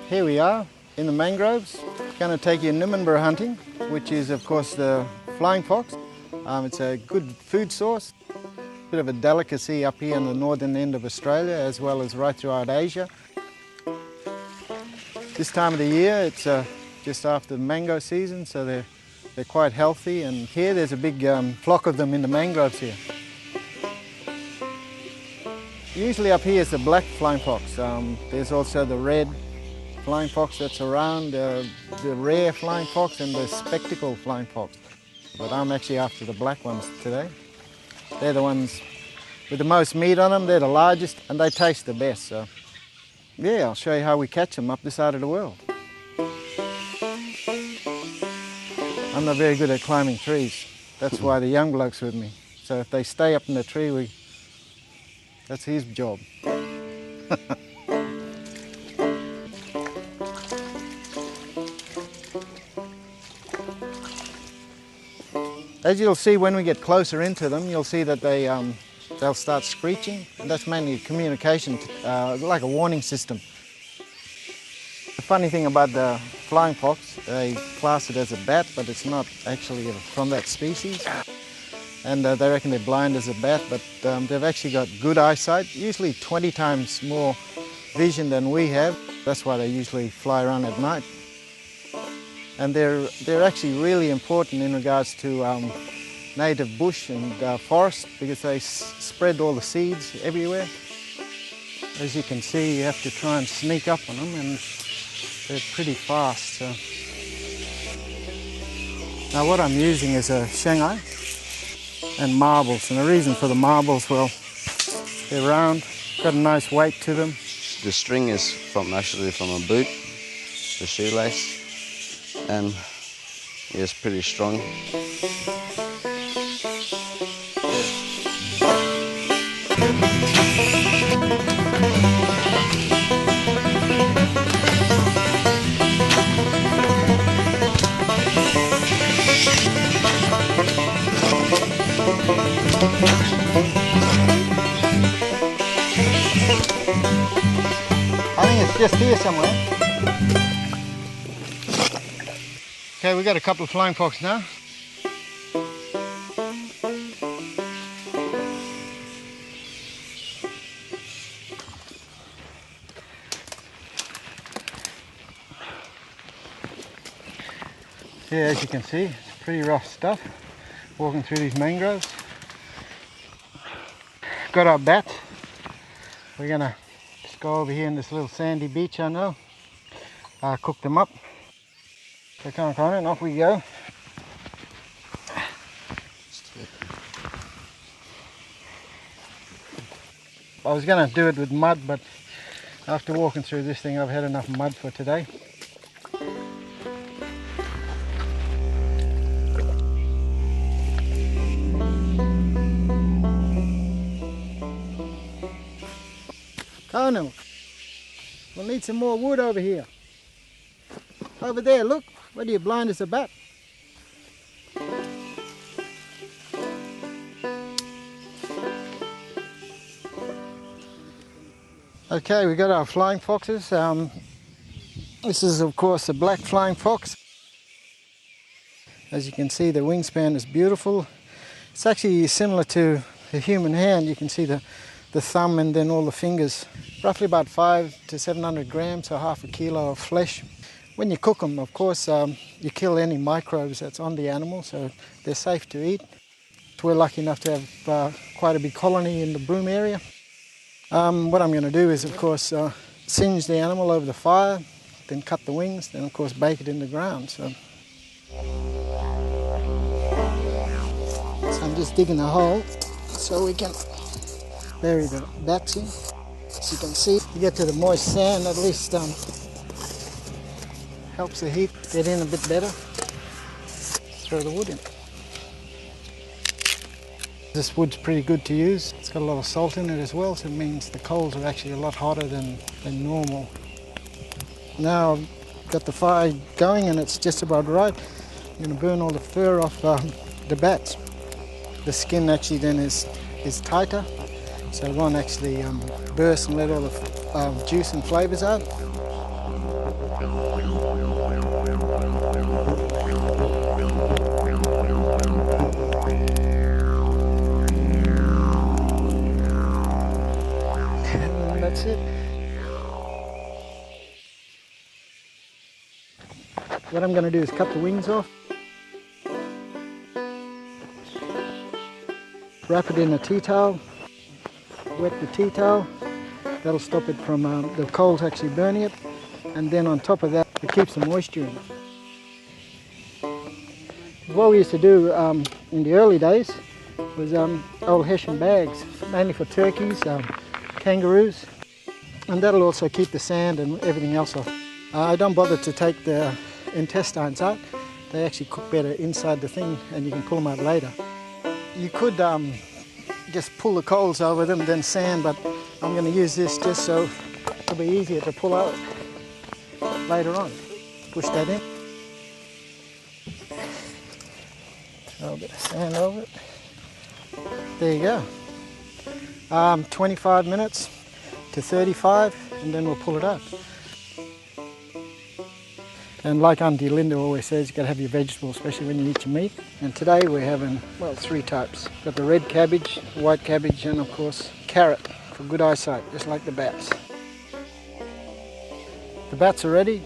Here we are in the mangroves. Going to take you Nimanburr hunting, which is of course the flying fox. It's a good food source, bit of a delicacy up here on the northern end of Australia as well as right throughout Asia. This time of the year it's just after the mango season, so they're quite healthy, and here there's a big flock of them in the mangroves here. Usually up here is the black flying fox. There's also the red flying fox that's around, the rare flying fox and the spectacle flying fox. But I'm actually after the black ones today. They're the ones with the most meat on them, they're the largest, and they taste the best. So yeah, I'll show you how we catch them up this side of the world. I'm not very good at climbing trees. That's why the young bloke's with me. So if they stay up in the tree, that's his job. As you'll see when we get closer into them, you'll see that they'll start screeching, and that's mainly communication, like a warning system. The funny thing about the flying fox, they class it as a bat, but it's not actually from that species. And they reckon they're blind as a bat, but they've actually got good eyesight, usually 20 times more vision than we have. That's why they usually fly around at night. And they're actually really important in regards to native bush and forest, because they spread all the seeds everywhere. As you can see, you have to try and sneak up on them, and they're pretty fast. So. Now what I'm using is a Shanghai and marbles, and the reason for the marbles, well, they're round, got a nice weight to them. The string is actually from a boot, the shoelace, and it's pretty strong. I think it's just here somewhere. Okay, we've got a couple of flying fox now. Yeah, as you can see, it's pretty rough stuff, walking through these mangroves. Got our bat. We're gonna just go over here in this little sandy beach, I know. Cook them up. So come on, and off we go. I was going to do it with mud, but after walking through this thing, I've had enough mud for today. Colonel, we'll need some more wood over here. Over there, look. What are you, blind as a bat? Okay, we got our flying foxes. This is of course a black flying fox. As you can see, the wingspan is beautiful. It's actually similar to the human hand. You can see the thumb and then all the fingers. Roughly about 500 to 700 grams, or half a kilo of flesh. When you cook them, of course, you kill any microbes that's on the animal, so they're safe to eat. We're lucky enough to have quite a big colony in the Broome area. What I'm going to do is, of course, singe the animal over the fire, then cut the wings, then of course bake it in the ground. So I'm just digging a hole so we can bury the bats in. As you can see, you get to the moist sand, at least helps the heat get in a bit better. Throw the wood in. This wood's pretty good to use. It's got a lot of salt in it as well, so it means the coals are actually a lot hotter than normal. Now I've got the fire going and it's just about right. I'm going to burn all the fur off the bats. The skin actually then is tighter, so it won't actually burst and let all the juice and flavours out. What I'm going to do is cut the wings off. Wrap it in a tea towel. Wet the tea towel. That'll stop it from the coals actually burning it. And then on top of that, it keeps the moisture in it. What we used to do in the early days was old hessian bags, mainly for turkeys, kangaroos, and that'll also keep the sand and everything else off. I don't bother to take the intestines out. They actually cook better inside the thing, and you can pull them out later. You could just pull the coals over them, then sand, but I'm going to use this just so it'll be easier to pull out later on. Push that in. Throw a bit of sand over it. There you go. 25 minutes to 35, and then we'll pull it out. And like Auntie Linda always says, you've got to have your vegetables, especially when you eat your meat. And today we're having, well, 3 types. Got the red cabbage, white cabbage, and of course carrot for good eyesight, just like the bats. The bats are ready.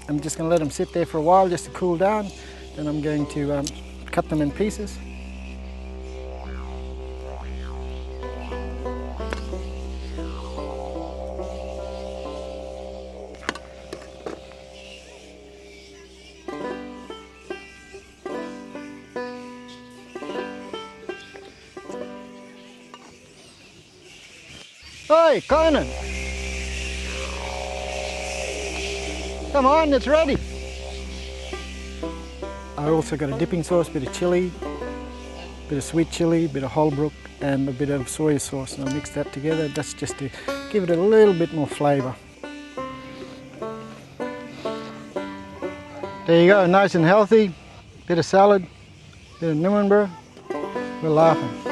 I'm just going to let them sit there for a while just to cool down. Then I'm going to cut them in pieces. Hey, Conan! Come on, it's ready! I also got a dipping sauce, bit of chili, bit of sweet chili, bit of Holbrook, and a bit of soy sauce, and I'll mix that together. That's just to give it a little bit more flavour. There you go, nice and healthy. Bit of salad, bit of Nimanburr. We're laughing.